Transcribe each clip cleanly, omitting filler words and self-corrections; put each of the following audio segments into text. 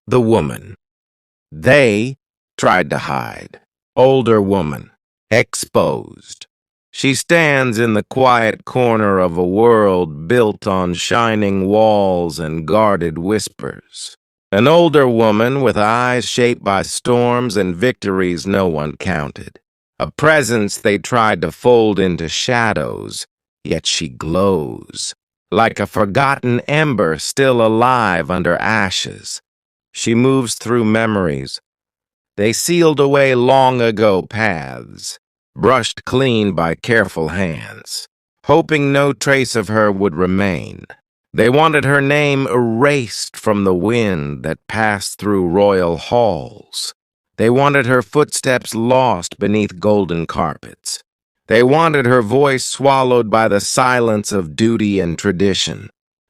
The woman. They tried to hide. Older woman. Exposed. She stands in the quiet corner of a world built on shining walls and guarded whispers. An older woman with eyes shaped by storms and victories no one counted. A presence they tried to fold into shadows, yet she glows. Like a forgotten ember still alive under ashes. She moves through memories. They sealed away long ago paths, brushed clean by careful hands, hoping no trace of her would remain. They wanted her name erased from the wind that passed through royal halls. They wanted her footsteps lost beneath golden carpets. They wanted her voice swallowed by the silence of duty and tradition.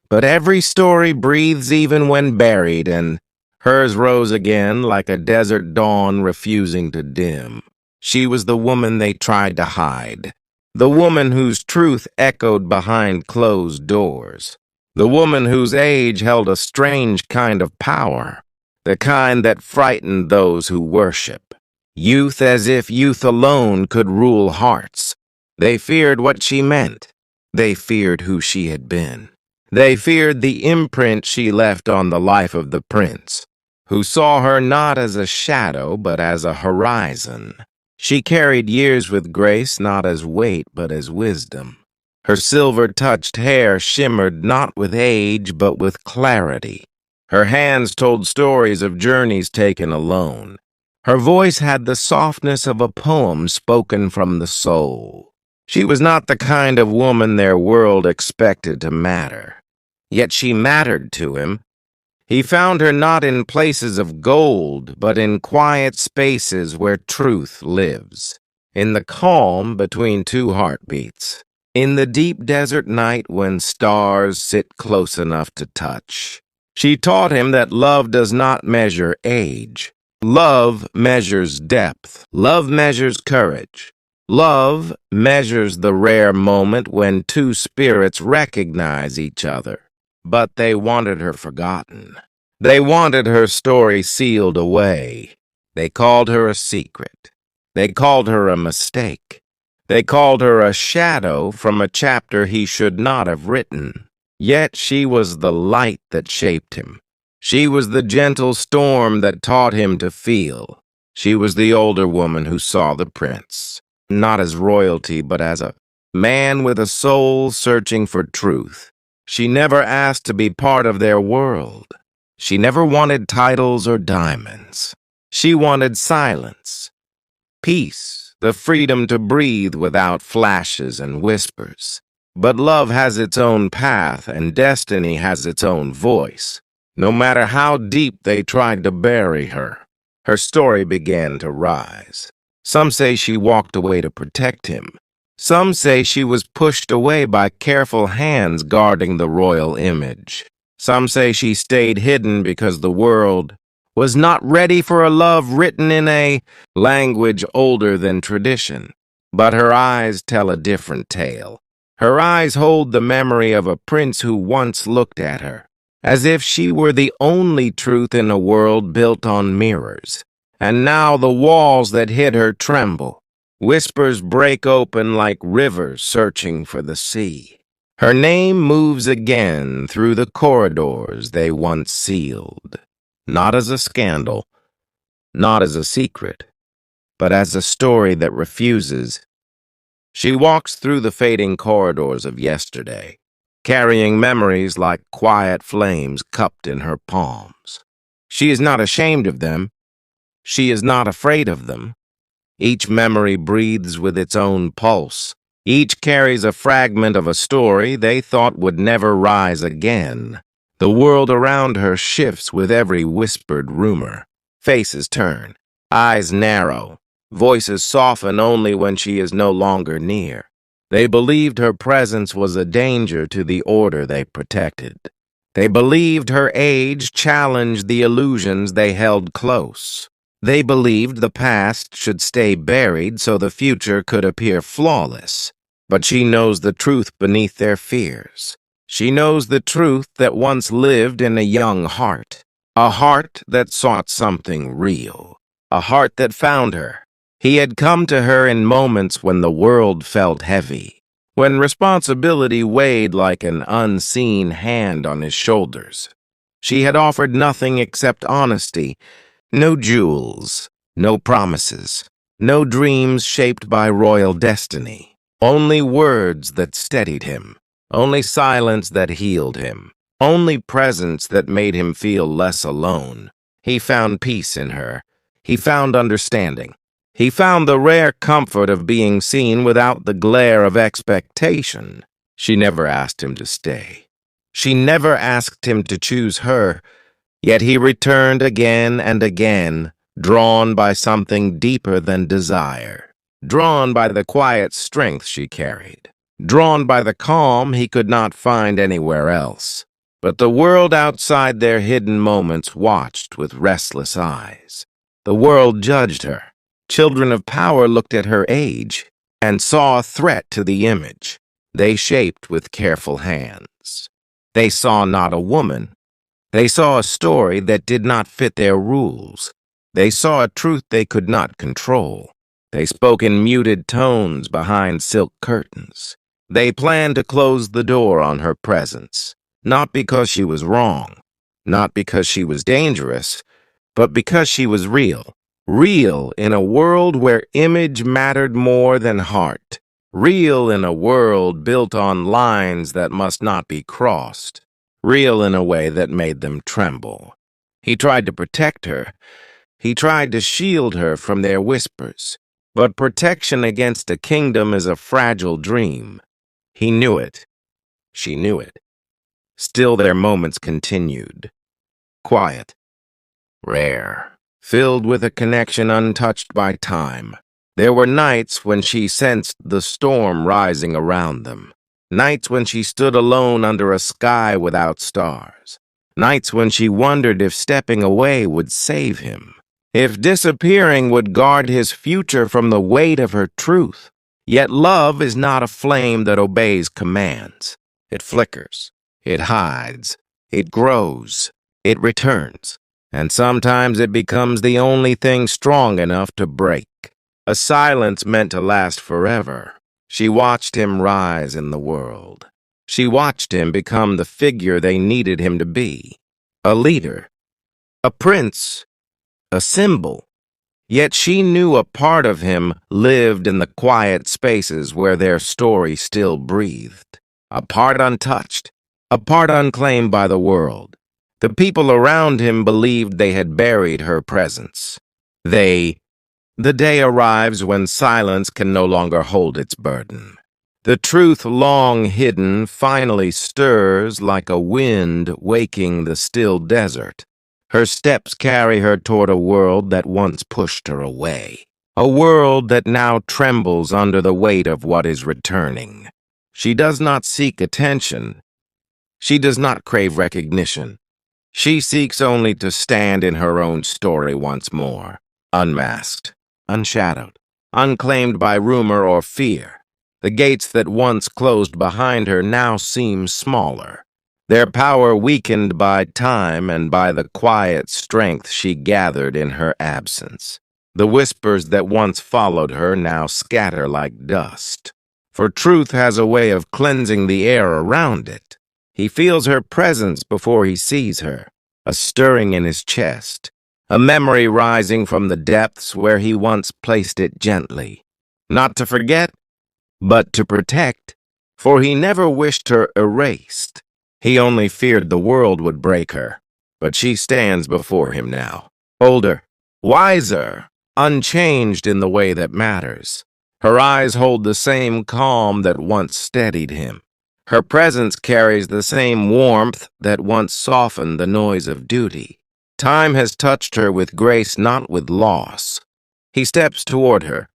But every story breathes even when buried, and hers rose again like a desert dawn refusing to dim. She was the woman they tried to hide, the woman whose truth echoed behind closed doors, the woman whose age held a strange kind of power, the kind that frightened those who worship. Youth as if youth alone could rule hearts. They feared what she meant. They feared who she had been. They feared the imprint she left on the life of the prince, who saw her not as a shadow but as a horizon. She carried years with grace, not as weight but as wisdom. Her silver-touched hair shimmered not with age but with clarity. Her hands told stories of journeys taken alone. Her voice had the softness of a poem spoken from the soul. She was not the kind of woman their world expected to matter. Yet she mattered to him. He found her not in places of gold, but in quiet spaces where truth lives. In the calm between two heartbeats. In the deep desert night when stars sit close enough to touch. She taught him that love does not measure age. Love measures depth. Love measures courage. Love measures the rare moment when two spirits recognize each other. But they wanted her forgotten. They wanted her story sealed away. They called her a secret. They called her a mistake. They called her a shadow from a chapter he should not have written. Yet she was the light that shaped him. She was the gentle storm that taught him to feel. She was the older woman who saw the prince, not as royalty, but as a man with a soul searching for truth. She never asked to be part of their world. She never wanted titles or diamonds. She wanted silence, peace, the freedom to breathe without flashes and whispers. But love has its own path, and destiny has its own voice. No matter how deep they tried to bury her, her story began to rise. Some say she walked away to protect him. Some say she was pushed away by careful hands guarding the royal image. Some say she stayed hidden because the world was not ready for a love written in a language older than tradition. But her eyes tell a different tale. Her eyes hold the memory of a prince who once looked at her, as if she were the only truth in a world built on mirrors. And now the walls that hid her tremble. Whispers break open like rivers searching for the sea. Her name moves again through the corridors they once sealed, not as a scandal, not as a secret, but as a story that refuses. She walks through the fading corridors of yesterday, carrying memories like quiet flames cupped in her palms. She is not ashamed of them. She is not afraid of them. Each memory breathes with its own pulse. Each carries a fragment of a story they thought would never rise again. The world around her shifts with every whispered rumor. Faces turn, eyes narrow, voices soften only when she is no longer near. They believed her presence was a danger to the order they protected. They believed her age challenged the illusions they held close. They believed the past should stay buried so the future could appear flawless. But she knows the truth beneath their fears. She knows the truth that once lived in a young heart. A heart that sought something real. A heart that found her. He had come to her in moments when the world felt heavy, when responsibility weighed like an unseen hand on his shoulders. She had offered nothing except honesty, no jewels, no promises, no dreams shaped by royal destiny. Only words that steadied him, only silence that healed him, only presence that made him feel less alone. He found peace in her. He found understanding. He found the rare comfort of being seen without the glare of expectation. She never asked him to stay. She never asked him to choose her, yet he returned again and again, drawn by something deeper than desire, drawn by the quiet strength she carried, drawn by the calm he could not find anywhere else. But the world outside their hidden moments watched with restless eyes. The world judged her. Children of power looked at her age and saw a threat to the image they shaped with careful hands. They saw not a woman. They saw a story that did not fit their rules. They saw a truth they could not control. They spoke in muted tones behind silk curtains. They planned to close the door on her presence, not because she was wrong, not because she was dangerous, but because she was real. Real in a world where image mattered more than heart. Real in a world built on lines that must not be crossed. Real in a way that made them tremble. He tried to protect her. He tried to shield her from their whispers. But protection against a kingdom is a fragile dream. He knew it. She knew it. Still their moments continued. Quiet. Rare. Filled with a connection untouched by time. There were nights when she sensed the storm rising around them. Nights when she stood alone under a sky without stars. Nights when she wondered if stepping away would save him. If disappearing would guard his future from the weight of her truth. Yet love is not a flame that obeys commands. It flickers. It hides. It grows. It returns. And sometimes it becomes the only thing strong enough to break. A silence meant to last forever. She watched him rise in the world. She watched him become the figure they needed him to be. A leader. A prince. A symbol. Yet she knew a part of him lived in the quiet spaces where their story still breathed. A part untouched. A part unclaimed by the world. The people around him believed they had buried her presence. The day arrives when silence can no longer hold its burden. The truth long hidden finally stirs like a wind waking the still desert. Her steps carry her toward a world that once pushed her away. A world that now trembles under the weight of what is returning. She does not seek attention. She does not crave recognition. She seeks only to stand in her own story once more, unmasked, unshadowed, unclaimed by rumor or fear. The gates that once closed behind her now seem smaller, their power weakened by time and by the quiet strength she gathered in her absence. The whispers that once followed her now scatter like dust, for truth has a way of cleansing the air around it. He feels her presence before he sees her, a stirring in his chest, a memory rising from the depths where he once placed it gently. Not to forget, but to protect, for he never wished her erased. He only feared the world would break her, but she stands before him now, older, wiser, unchanged in the way that matters. Her eyes hold the same calm that once steadied him. Her presence carries the same warmth that once softened the noise of duty. Time has touched her with grace, not with loss. He steps toward her,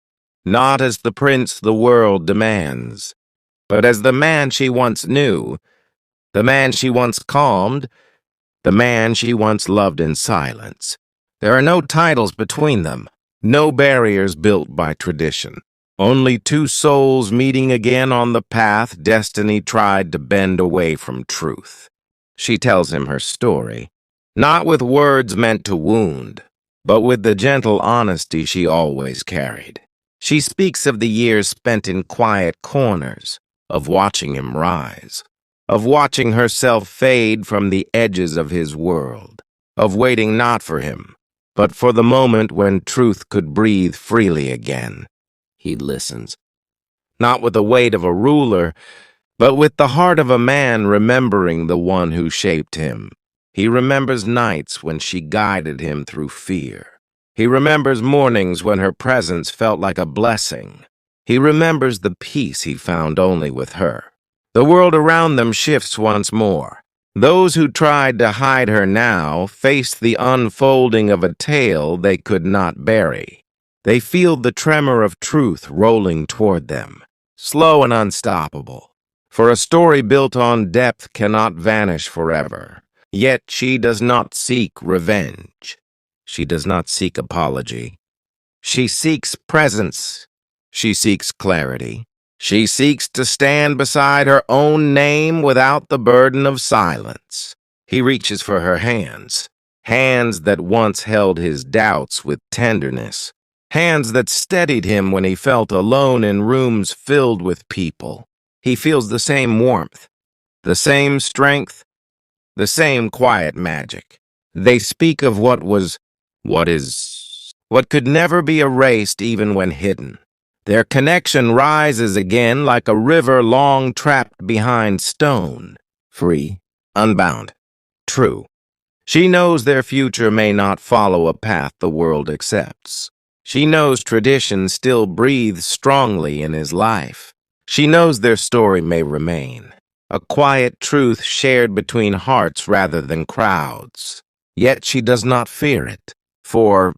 not as the prince the world demands, but as the man she once knew, the man she once calmed, the man she once loved in silence. There are no titles between them, no barriers built by tradition. Only two souls meeting again on the path destiny tried to bend away from truth. She tells him her story, not with words meant to wound, but with the gentle honesty she always carried. She speaks of the years spent in quiet corners, of watching him rise, of watching herself fade from the edges of his world, of waiting not for him, but for the moment when truth could breathe freely again. He listens, not with the weight of a ruler, but with the heart of a man remembering the one who shaped him. He remembers nights when she guided him through fear. He remembers mornings when her presence felt like a blessing. He remembers the peace he found only with her. The world around them shifts once more. Those who tried to hide her now face the unfolding of a tale they could not bury. They feel the tremor of truth rolling toward them, slow and unstoppable. For a story built on depth cannot vanish forever. Yet she does not seek revenge. She does not seek apology. She seeks presence. She seeks clarity. She seeks to stand beside her own name without the burden of silence. He reaches for her hands, hands that once held his doubts with tenderness, hands that steadied him when he felt alone in rooms filled with people. He feels the same warmth, the same strength, the same quiet magic. They speak of what could never be erased even when hidden. Their connection rises again like a river long trapped behind stone, free, unbound, true. She knows their future may not follow a path the world accepts. She knows tradition still breathes strongly in his life. She knows their story may remain, a quiet truth shared between hearts rather than crowds. Yet she does not fear it, for